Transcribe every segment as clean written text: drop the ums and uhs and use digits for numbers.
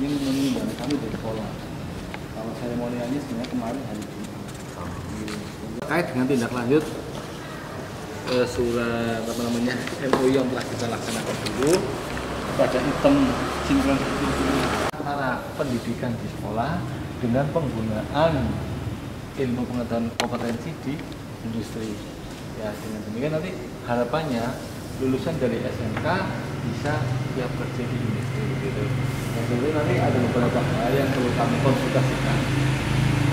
ini mengundang kami dari sekolah. Kalau seremonialnya sebenarnya kemarin hari Jumat. Terkait dengan tindak lanjut surat MOU yang telah kita laksanakan dulu pada item sinkronisasi antara pendidikan di sekolah dengan penggunaan ilmu pengetahuan kompetensi di industri. Ya, dengan demikian nanti harapannya lulusan dari SMK bisa siap kerja di industri gitu. Dan jadi nanti ada beberapa hal yang perlu kami konsultasikan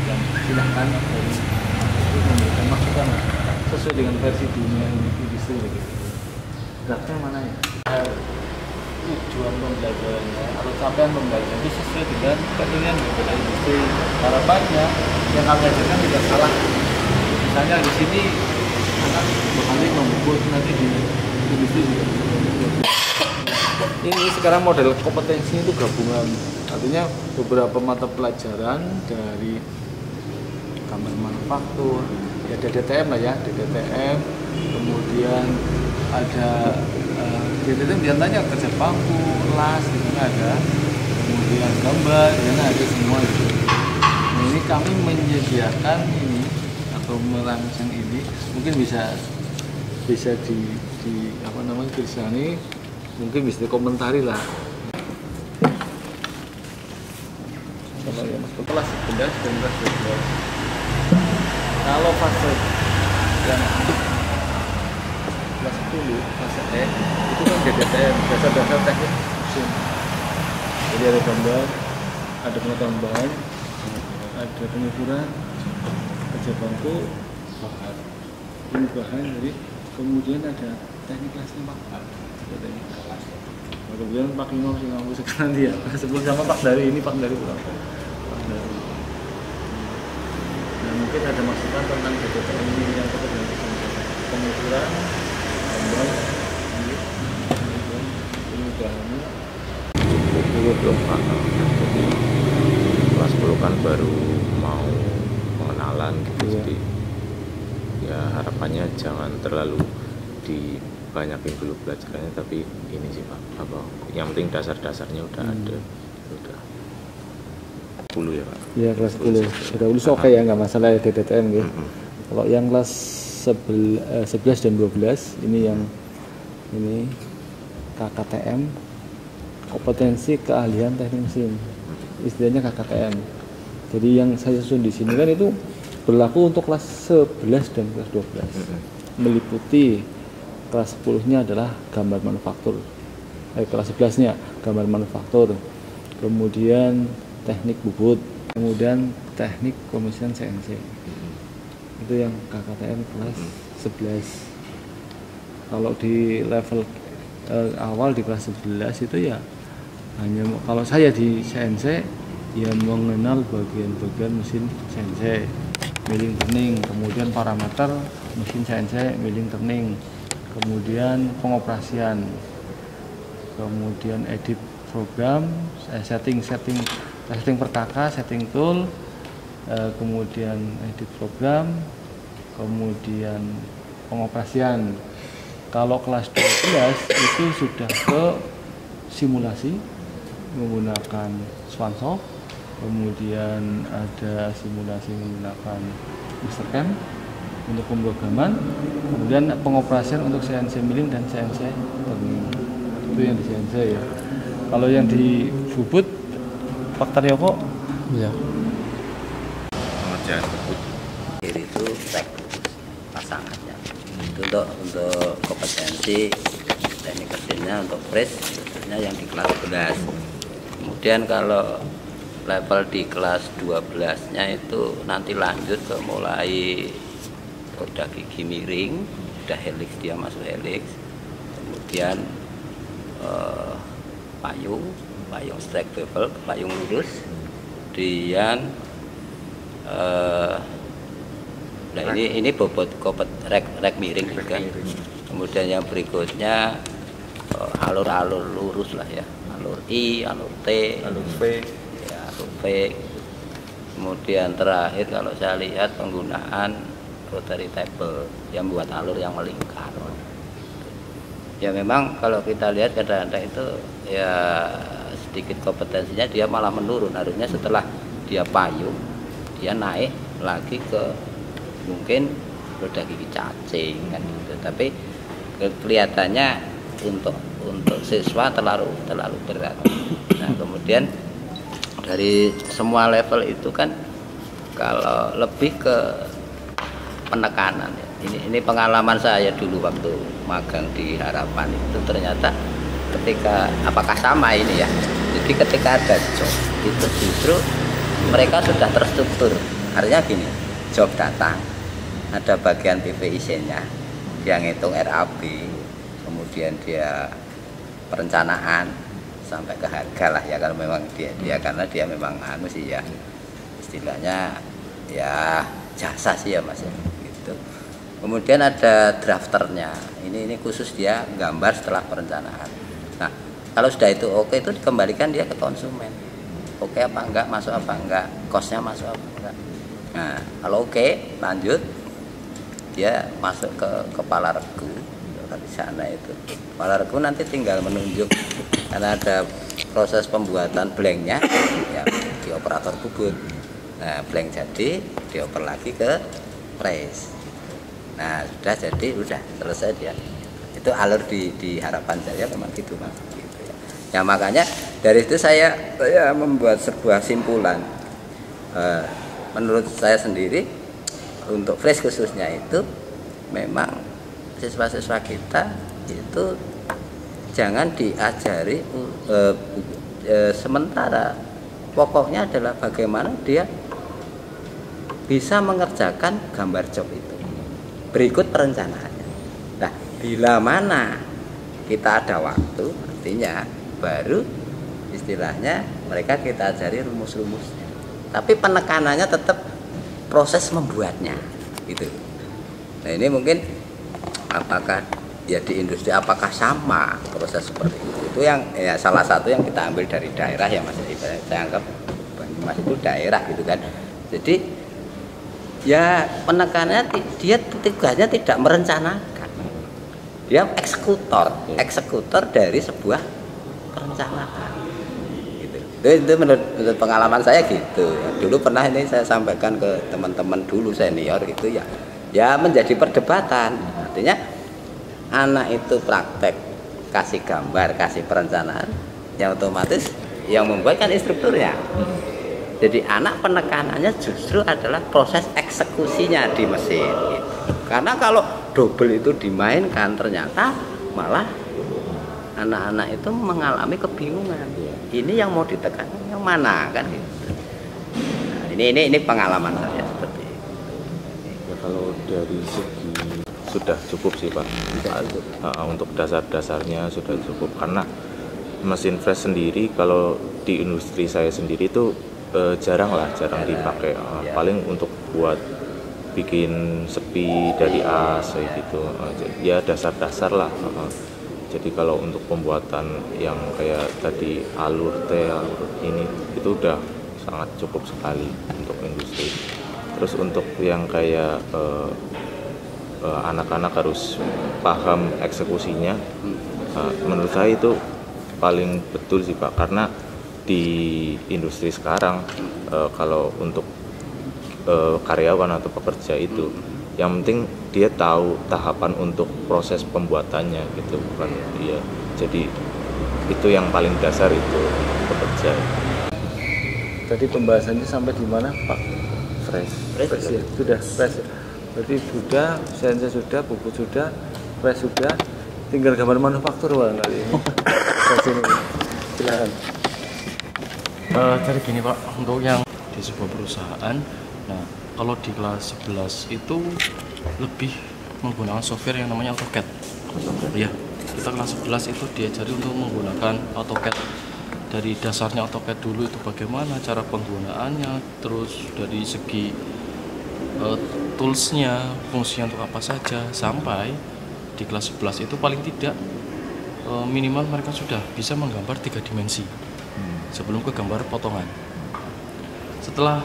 dan silahkan dari itu memberikan masukan sesuai dengan versi dunia industri begitu. Draftnya mana ya? Tujuan pembelajarannya atau capaian pembelajaran itu sesuai dengan keinginan daripada industri. Harapannya yang kami ajarkan tidak salah. Misalnya di sini akan berkali membuat nanti di industri juga. Ini sekarang model kompetensi itu gabungan, artinya beberapa mata pelajaran dari gambar manufaktur, ya ada DTM lah ya, DTM, kemudian ada DTM biasanya kerja bangku, las, di sana ada, kemudian gambar, di sana ada semua itu. Nah, ini kami menyediakan ini atau merancang ini, mungkin bisa di apa namanya tulisannya, mungkin bisa dikomentari lah. Kalau yang masuk kelas 11 dan kelas 12. Kalau fase yang kelas 10, fase E, itu kan DTM, dasar-dasar teknik mesin. Jadi ada gambar, ada pengetahuan bahan, ada pengukuran, kerja bangku, bahan. Ini bahan, jadi kemudian ada teknik kelasnya Pak. Kemudian Pak Ino sih ngomong sekarang dia sebelum sama Pak dari ini Pak dari berapa? Pak dari. Nah, mungkin ada masukan tentang DTM ini yang kita dengan pengukuran, gambar, pemudahannya. Itu belum paham. Jadi kelas 10 kan baru mau pengenalan gitu. Iya. Jadi ya harapannya jangan terlalu dibanyakin dulu pelajarannya, tapi ini sih Pak, apa yang penting dasar-dasarnya udah ada, udah 10 ya Pak. Iya, kelas 10 sudah lulus oke ya, nggak masalah ya DTM gitu. Kalau yang kelas 11 dan 12 ini yang ini KKTM, kompetensi keahlian teknik mesin, istilahnya KKTM. Jadi yang saya susun di sini kan itu berlaku untuk kelas 11 dan kelas 12. Meliputi kelas 10-nya adalah gambar manufaktur. Kelas 11-nya gambar manufaktur. Kemudian teknik bubut, kemudian teknik pemesinan CNC. Itu yang KKTM kelas 11. Kalau di level awal di kelas 11 itu ya hanya kalau saya di CNC ya mengenal bagian-bagian mesin CNC, milling turning, kemudian parameter mesin CNC, milling turning, kemudian pengoperasian, kemudian edit program, setting per kakak, setting tool, kemudian edit program, kemudian pengoperasian. Kalau kelas 12 itu sudah ke simulasi menggunakan Swansoft, kemudian ada simulasi menggunakan Mastercam untuk pemrograman, kemudian pengoperasian untuk CNC milling dan CNC turning. Itu yang di CNC ya. Kalau yang di bubut Pak Taryoko ya. Pengerjaan bubut itu teknis pasangannya. Itu untuk kompetensi teknik mesinnya, untuk press biasanya yang di kelas 11. Kemudian kalau level di kelas 12-nya itu nanti lanjut ke mulai udah gigi miring, udah helix, dia masuk helix, kemudian payung strike bevel, payung lurus, kemudian nah ini bobot rek miring juga. Kemudian yang berikutnya alur-alur lurus lah ya, alur I, alur T, alur V, ya, alur V. Kemudian terakhir kalau saya lihat penggunaan rotary table yang buat alur yang melingkar. Ya memang kalau kita lihat kadang-kadang itu ya sedikit kompetensinya dia malah menurun. Harusnya setelah dia payung dia naik lagi ke mungkin roda gigi cacing kan gitu. Tapi kelihatannya untuk siswa terlalu berat. Nah kemudian dari semua level itu kan kalau lebih ke penekanan ya. Ini pengalaman saya dulu waktu magang di Harapan itu ternyata ketika apakah sama ini ya. Jadi ketika ada job itu justru mereka sudah terstruktur. Artinya gini, job datang, ada bagian PPIC-nya, dia ngitung RAB, kemudian dia perencanaan sampai ke harga lah ya kalau memang dia karena dia memang anu sih ya istilahnya ya jasa sih ya Mas ya gitu. Kemudian ada drafternya, ini khusus dia gambar setelah perencanaan. Nah kalau sudah itu oke itu dikembalikan dia ke konsumen, oke apa enggak, masuk apa enggak, kosnya masuk apa enggak. Nah kalau oke lanjut dia masuk ke kepala regu di sana itu. Kepala regu nanti tinggal menunjuk karena ada proses pembuatan blanknya ya di operator bubut. Nah blank jadi dioper lagi ke press. Nah sudah jadi udah selesai dia. Itu alur di Harapan saya memang gitu Mas. Gitu ya. Ya makanya dari itu saya membuat sebuah simpulan. Menurut saya sendiri untuk fresh khususnya itu memang siswa-siswa kita itu jangan diajari sementara pokoknya adalah bagaimana dia bisa mengerjakan gambar job itu berikut perencanaannya. Nah bila mana kita ada waktu artinya baru istilahnya mereka kita ajari rumus-rumusnya, tapi penekanannya tetap proses membuatnya gitu. Nah ini mungkin apakah ya di industri apakah sama proses seperti itu yang ya salah satu yang kita ambil dari daerah ya Mas. Saya anggap Banyumas itu daerah gitu kan. Jadi ya penekanannya dia tugasnya tidak merencanakan, dia eksekutor dari sebuah perencanaan gitu. Itu menurut pengalaman saya gitu. Dulu pernah ini saya sampaikan ke teman-teman dulu senior gitu ya menjadi perdebatan. Artinya anak itu praktek kasih gambar, kasih perencanaan, yang otomatis yang membuat kan instrukturnya. Jadi anak penekanannya justru adalah proses eksekusinya di mesin gitu. Karena kalau double itu dimainkan ternyata malah anak-anak itu mengalami kebingungan. Ini yang mau ditekankan yang mana kan gitu. Nah, ini pengalaman saya seperti itu. Ya, kalau dari segi sudah cukup sih Pak. Untuk dasar-dasarnya sudah cukup karena mesin fresh sendiri kalau di industri saya sendiri itu jarang dipakai. Paling untuk buat bikin sepi dari as gitu. Ya dasar-dasar lah. Jadi kalau untuk pembuatan yang kayak tadi alur ini itu udah sangat cukup sekali untuk industri. Terus untuk yang kayak anak-anak harus paham eksekusinya, menurut saya itu paling betul sih Pak, karena di industri sekarang kalau untuk karyawan atau pekerja itu yang penting dia tahu tahapan untuk proses pembuatannya gitu, bukan dia. Jadi itu yang paling dasar itu pekerja. Tadi pembahasannya sampai di mana Pak? Fresh ya, sudah fresh. Berarti sudah, sense sudah, pupuk sudah, fresh sudah, tinggal gambar manufaktur Pak kali ini. Silakan. Jadi gini Pak, untuk yang di sebuah perusahaan, nah kalau di kelas 11 itu lebih menggunakan software yang namanya AutoCAD. Ya, kita kelas 11 itu diajari untuk menggunakan AutoCAD. Dari dasarnya AutoCAD dulu itu bagaimana cara penggunaannya, terus dari segi toolsnya, fungsinya untuk apa saja, sampai di kelas 11 itu paling tidak minimal mereka sudah bisa menggambar 3 dimensi sebelum ke gambar potongan. Setelah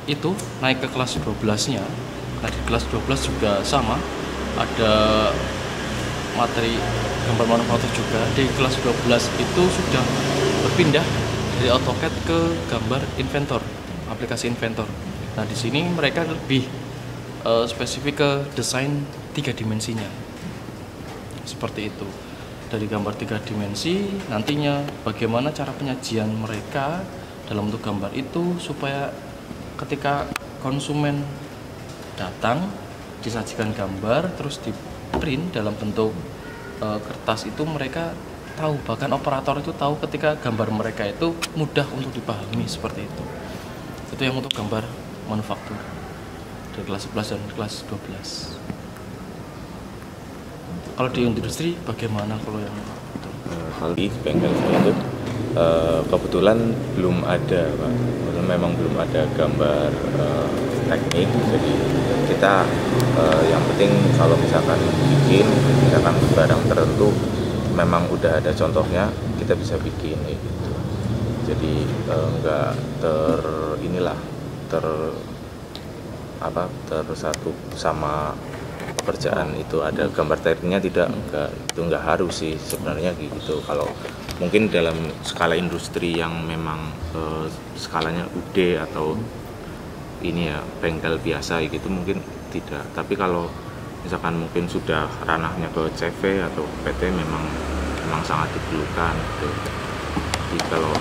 itu naik ke kelas 12-nya. Nah di kelas 12 juga sama, ada materi gambar manufaktur juga. Di kelas 12 itu sudah berpindah dari AutoCAD ke gambar Inventor, aplikasi Inventor. Nah, di sini mereka lebih spesifik ke desain 3 dimensinya. Seperti itu. Dari gambar 3 dimensi, nantinya bagaimana cara penyajian mereka dalam bentuk gambar itu supaya ketika konsumen datang disajikan gambar terus di print dalam bentuk kertas itu, mereka tahu, bahkan operator itu tahu ketika gambar mereka itu mudah untuk dipahami. Seperti itu yang untuk gambar manufaktur dari kelas 11 dan kelas 12. Kalau di industri bagaimana kalau yang itu? Kalau di bengkel saya itu kebetulan belum ada, Pak. Memang belum ada gambar teknik, jadi kita yang penting kalau misalkan misalkan barang tertentu memang udah ada contohnya, kita bisa bikin gitu. Jadi enggak tersatu sama pekerjaan itu ada gambar tekniknya, itu enggak harus sih sebenarnya gitu. Kalau mungkin dalam skala industri yang memang skalanya UD atau ini ya bengkel biasa gitu mungkin tidak, tapi kalau misalkan mungkin sudah ranahnya ke CV atau PT memang sangat diperlukan gitu. Jadi kalau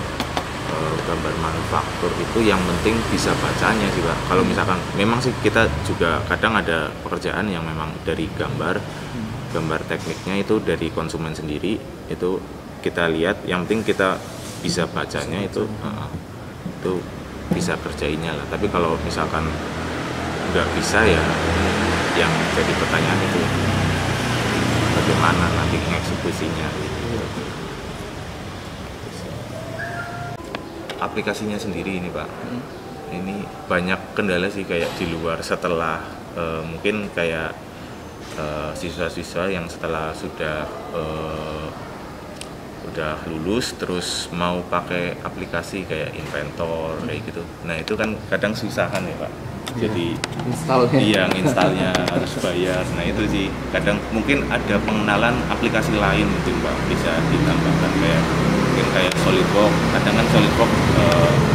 gambar manufaktur itu yang penting bisa bacanya sih, Pak. Kalau misalkan memang sih kita juga kadang ada pekerjaan yang memang dari gambar tekniknya itu dari konsumen sendiri, itu kita lihat, yang penting kita bisa bacanya itu bisa kerjainnya lah. Tapi kalau misalkan nggak bisa ya yang jadi pertanyaan itu bagaimana nanti mengeksekusinya gitu. Aplikasinya sendiri ini, Pak, ini banyak kendala sih, kayak di luar setelah mungkin kayak siswa-siswa yang setelah sudah lulus terus mau pakai aplikasi kayak Inventor kayak gitu. Nah itu kan kadang susahan ya, Pak. Jadi installnya harus bayar. Nah itu sih kadang mungkin ada pengenalan aplikasi lain mungkin, Pak, bisa ditambahkan kayak SolidWorks. Kadang kan SolidWorks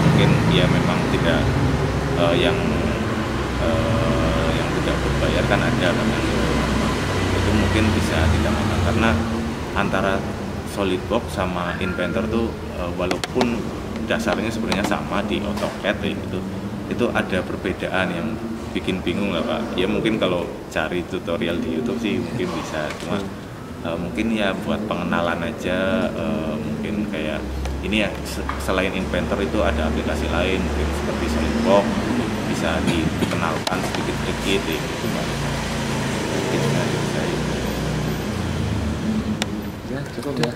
mungkin ya memang tidak yang tidak berbayar kan ada kan. Itu mungkin bisa ditambahkan karena antara SolidWorks sama Inventor tuh walaupun dasarnya sebenarnya sama di AutoCAD gitu, itu ada perbedaan yang bikin bingung lah, Pak. Ya mungkin kalau cari tutorial di YouTube sih mungkin bisa, cuma mungkin ya buat pengenalan aja, mungkin kayak ini ya selain Inventor itu ada aplikasi lain mungkin seperti SolidWorks bisa dikenalkan sedikit-sedikit gitu, Pak. Ya cukup ya.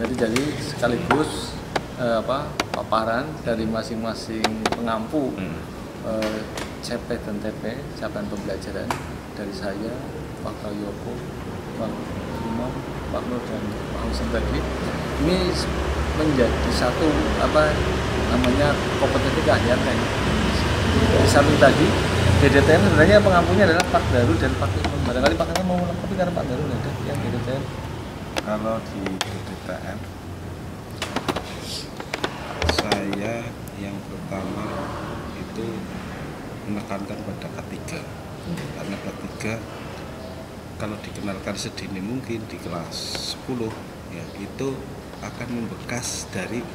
Jadi sekaligus paparan dari masing-masing pengampu CP dan TP, capaian pembelajaran dari saya, Pak Yoko, Pak Imam, Pak Nur dan Pak Husin tadi. Ini menjadi satu kompetensi keahlian kan. Di samping tadi DDTM sebenarnya pengampunya adalah Pak Daru dan Pak Imam. Barangkali Pak Imam mau melengkapi karena Pak Daru ada yang DDTM. Kalau di DDTM saya yang pertama itu menekankan pada K3, karena K3 kalau dikenalkan sedini mungkin di kelas 10 ya itu akan membekas dari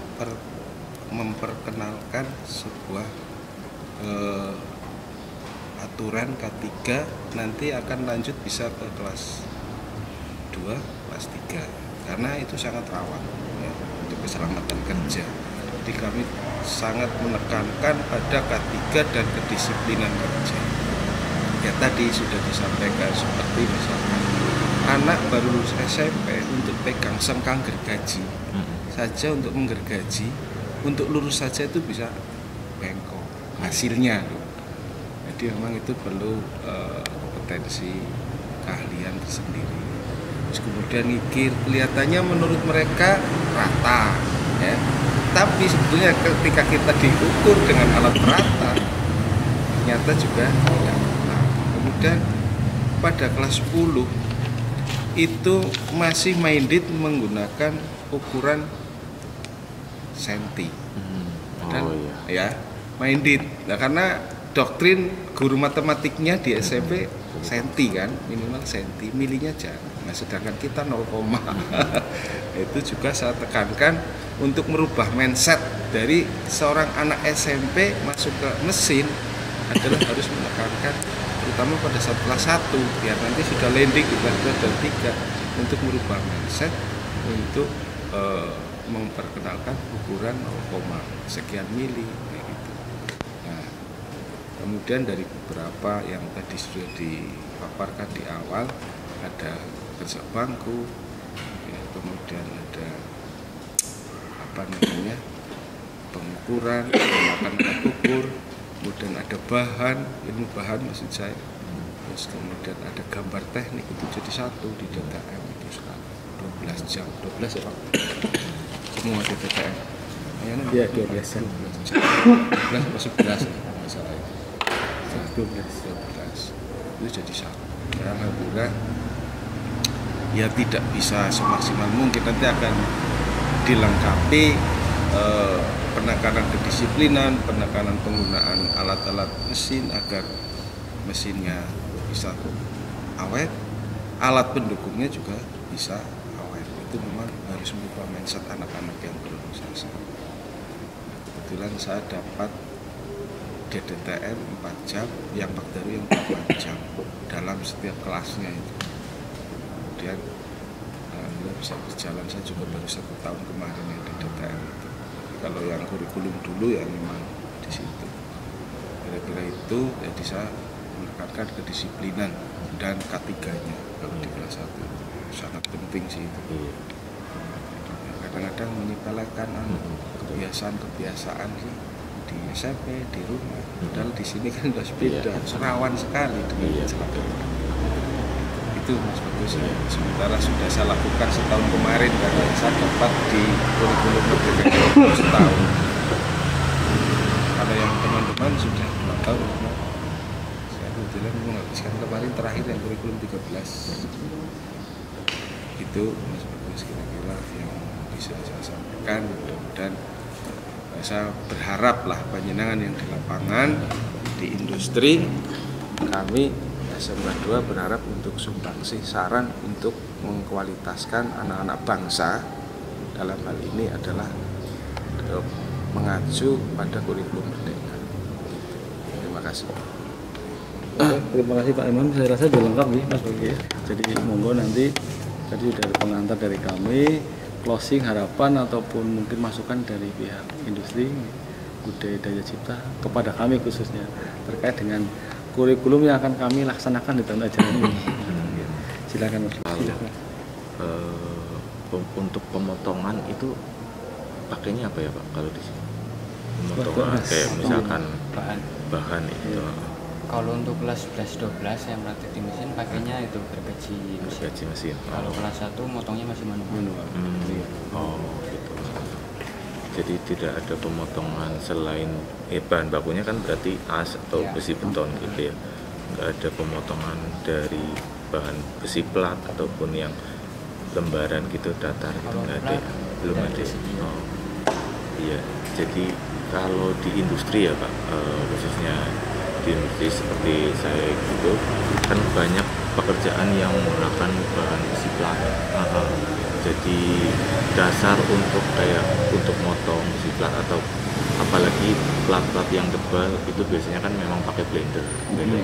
memperkenalkan sebuah aturan K3, nanti akan lanjut bisa ke kelas 2, kelas 3, karena itu sangat rawan ya, untuk keselamatan kerja. Jadi kami sangat menekankan pada K3 dan kedisiplinan kerja. Ya tadi sudah disampaikan, seperti misalkan anak baru lulus SMP untuk pegang sengkang gergaji saja, untuk menggergaji, untuk lurus saja itu bisa bengkok hasilnya. Jadi memang itu perlu kompetensi keahlian tersendiri. Terus kemudian ngikir, kelihatannya menurut mereka rata ya, tapi sebetulnya ketika kita diukur dengan alat rata ternyata juga tidak rata. Kemudian pada kelas 10 itu masih minded menggunakan ukuran senti. Dan, Oh iya. ya minded. Nah, karena doktrin guru matematiknya di SMP senti kan, minimal senti, milinya jangan. Nah, sedangkan kita 0, itu juga saya tekankan untuk merubah mindset dari seorang anak SMP masuk ke mesin adalah harus menekankan terutama pada saat kelas 1 biar nanti sudah landing di kelas 2 dan 3 untuk merubah mindset untuk memperkenalkan ukuran 0, sekian mili kayak gitu. Nah, kemudian dari beberapa yang tadi sudah dipaparkan di awal ada kerja bangku, ya, kemudian ada apa namanya pengukuran, menggunakan alat ukur, kemudian ada bahan, ilmu bahan maksud saya, terus kemudian ada gambar teknik itu jadi satu di DTM itu sekarang 12 jam, 12 ya Pak? Semua di DTM. Iya 12 jam. 12 jam. 12 atau 11 ya, masalah itu. 12 itu jadi satu. Ya, alhamdulillah ya tidak bisa semaksimal mungkin, nanti akan dilengkapi penekanan kedisiplinan, penekanan penggunaan alat-alat mesin agar mesinnya bisa awet, alat pendukungnya juga bisa awet. Itu memang harus merubah mindset anak-anak yang berorganisasi. Kebetulan saya dapat DDTM 4 jam, yang Bakdaru yang 8 jam dalam setiap kelasnya itu. Kemudian alhamdulillah bisa berjalan, saya juga baru 1 tahun kemarin yang di DTM itu. Kalau yang kurikulum dulu ya memang di situ. Kira-kira itu jadi saya menekankan kedisiplinan dan K3-nya kalau di kelas 1 itu sangat penting sih itu. Ya, kadang-kadang menyepelekan kebiasaan sih di SMP, di rumah. Padahal di sini kan udah beda, rawan sekali dengan kecelakaan. Itu Mas Bagus ya. Sementara sudah saya lakukan setahun kemarin karena saya dapat di kurikulum Merdeka 20 tahun. Kalau yang teman-teman sudah 2 tahun, saya kebetulan menghabiskan kemarin terakhir yang kurikulum 13. Itu Mas Bagus kira-kira yang bisa saya sampaikan. Dan saya berharap lah penyenangan yang di lapangan, di industri, kami SMK 2 berharap untuk sumbangsi saran untuk mengkualitaskan anak-anak bangsa. Dalam hal ini adalah mengacu pada kurikulum Merdeka. Terima kasih. Oke, terima kasih Pak Imam. Saya rasa sudah lengkap nih Mas Bagi. Jadi monggo nanti tadi sudah ada pengantar dari kami, closing harapan ataupun mungkin masukan dari pihak industri budaya daya cipta kepada kami khususnya terkait dengan kurikulum yang akan kami laksanakan di tahun ajaran ini. Silakan Mas. Silakan. Untuk pemotongan itu pakainya apa ya Pak kalau di sini? Pemotongan kayak misalkan bahan itu. Kalau untuk kelas 11-12 yang praktik di mesin pakainya itu gergaji mesin. Kalau kelas 1 motongnya masih manual. Oh gitu. Jadi tidak ada pemotongan selain bahan bakunya kan berarti as atau besi beton gitu ya. Nggak ada pemotongan dari bahan besi plat ataupun yang lembaran gitu datar gitu, nggak ada ya? Belum ada. Oh iya. Jadi kalau di industri ya Pak, khususnya di industri seperti saya gitu kan banyak pekerjaan yang menggunakan bahan besi plat. Jadi dasar untuk motong besi plat atau apalagi plat-plat yang tebal itu biasanya kan memang pakai blender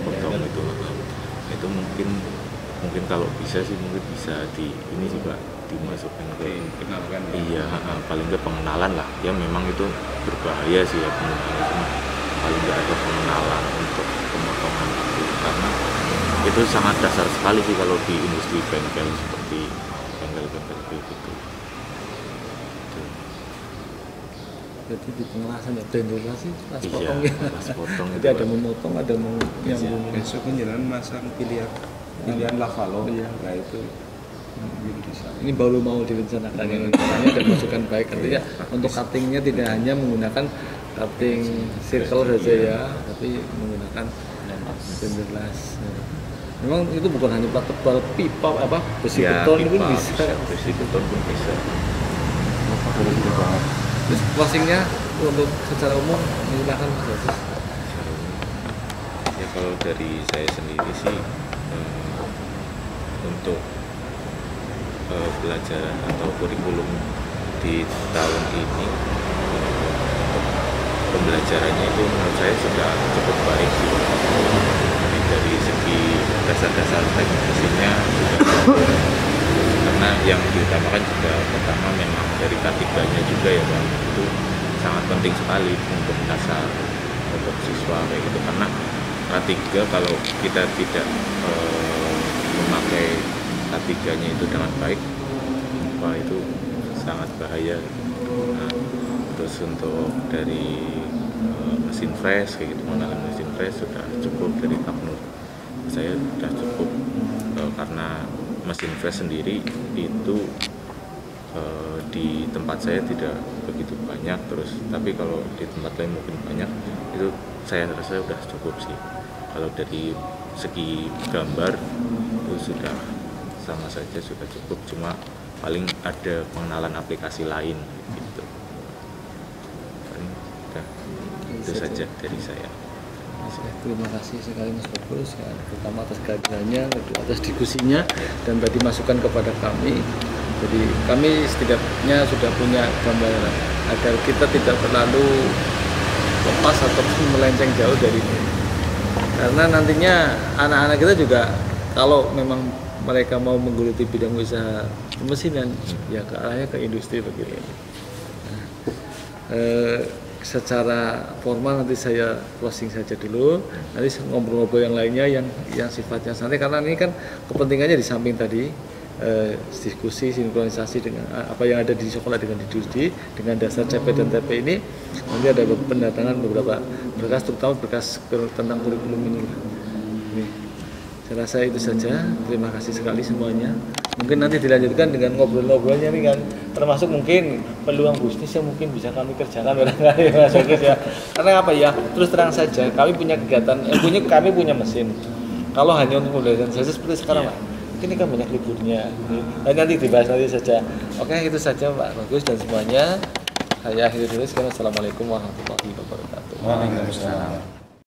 potong itu mungkin kalau bisa sih mungkin bisa ini sih Pak dimasukkan ke Kenalkan. Iya, paling nggak pengenalan lah ya, memang itu berbahaya sih ya penggunaan itu, paling nggak ada pengenalan untuk pemotongan itu karena itu sangat dasar sekali sih kalau di industri bengkel seperti bengkel-bengkel gitu. Jadi di pengelasan ya benderasi pas Iya, potong ya. pas potong Jadi ada memotong, ada mau nyambung. Besok menjelang masang pilihan lavalo. Iya. Nah itu belum bisa. Ini baru mau direncanakan yang rencananya dan masukan baik artinya untuk cuttingnya tidak hanya menggunakan cutting circle saja ya, tapi menggunakan benderlas. Memang itu bukan hanya plat tebal, pipa apa besi Ya, beton pun pipa bisa. besi beton pun bisa. Terus closingnya untuk secara umum silakan Mas Bagus. Ya kalau dari saya sendiri sih untuk pelajaran atau kurikulum di tahun ini pembelajarannya itu menurut saya sudah cukup baik sih. Jadi dari segi dasar-dasar teknik mesinnya sudah karena yang diutamakan juga pertama memang dari K3-nya juga ya Bang, itu sangat penting sekali untuk dasar untuk siswa kayak gitu, karena K3 kalau kita tidak memakai K3-nya itu dengan baik, wah itu sangat bahaya. Nah, terus untuk dari mesin fresh kayak gitu, mengenal mesin fresh sudah cukup dari Kak Nur, saya sudah cukup karena mesin fresh sendiri itu di tempat saya tidak begitu banyak, terus tapi kalau di tempat lain mungkin banyak, itu saya rasa sudah cukup sih. Kalau dari segi gambar itu sudah sama saja, sudah cukup, cuma paling ada pengenalan aplikasi lain gitu. Paling udah itu saja dari saya. Terima kasih sekali Mas Bagus ya, pertama atas kehadirannya, kedua atas diskusinya, dan tadi masukan kepada kami. Jadi kami setidaknya sudah punya gambaran agar kita tidak terlalu lepas ataupun melenceng jauh dari ini. Karena nantinya anak-anak kita juga kalau memang mereka mau menggeluti bidang usaha pemesinan, ya ke arahnya ke industri begitu. Nah, secara formal nanti saya closing saja dulu, nanti ngobrol-ngobrol yang lainnya yang sifatnya santai, karena ini kan kepentingannya di samping tadi diskusi sinkronisasi dengan apa yang ada di sekolah dengan industri dengan dasar CP dan TP ini, nanti ada pendatangan beberapa berkas, terutama berkas tentang kurikulum ini. Saya rasa itu saja, terima kasih sekali semuanya. Mungkin nanti dilanjutkan dengan ngobrol-ngobrolnya nih kan, termasuk mungkin peluang bisnis yang mungkin bisa kami kerjakan barangkali Mas Bagus ya. Karena apa ya, terus terang saja kami punya kegiatan, kami punya mesin. Kalau hanya untuk pembelajaran saja seperti sekarang Pak, ini kan banyak liburnya. Nanti dibahas nanti saja. Oke, itu saja Pak Bagus dan semuanya. Saya akhiri dulu sekarang. Assalamualaikum warahmatullahi wabarakatuh. Waalaikumsalam.